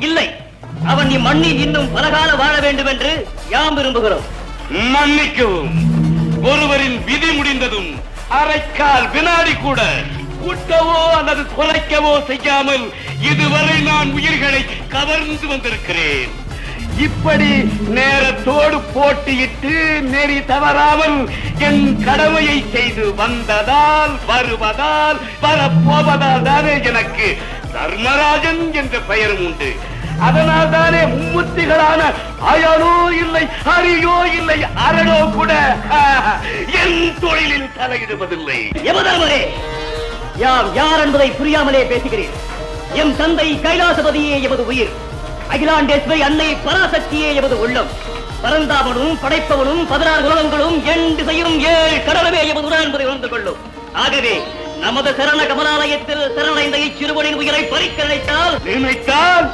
இல்லை, அவன் இம்மண்ணில் இன்னும் பலகால வாழ வேண்டும் என்று யாம் விரும்புகிறோம். மன்னிக்கவும், ஒருவரின் விதி முடிந்ததும் அரைக்கால் வினாடி கூட கூட்டவோ அல்லது குலைக்கவோ செய்யாமல் இதுவரை நான் உயிர்களை கவர்ந்து வந்திருக்கிறேன். இப்படி நேரத்தோடு போட்டியிட்டு நெறி தவறாமல் என் கடமையை செய்து வந்ததால், வருவதால், வரப்போவதால் தானே எனக்கு தர்மராஜன் என்ற பெயரும் உண்டு. அதனால் தானே மும்முத்திகளான அயனோ இல்லை, அரியோ இல்லை, அரணோ கூட என் தொழிலில் தலையிடுவதில்லை. யமதர்மரே, யாம் யார் என்பதை புரியாமலே பேசுகிறேன். எம் தந்தை கைலாசபதியே எமது உயிர், அகிலாண்டேஸ்வரி அன்னை பராசக்தியே எமது உள்ளம். பரந்தாமனும் படைப்பவனும் 16 உலகங்களும் என் திசையும் 7 கடலவே எமது உணர் என்பதை உணர்ந்து கொள்ளும். ஆகவே நமது சரண கமலாலயத்தில் சரணடைந்த இச்சிறுவனின் உயிரை பறிக்க நினைத்தால்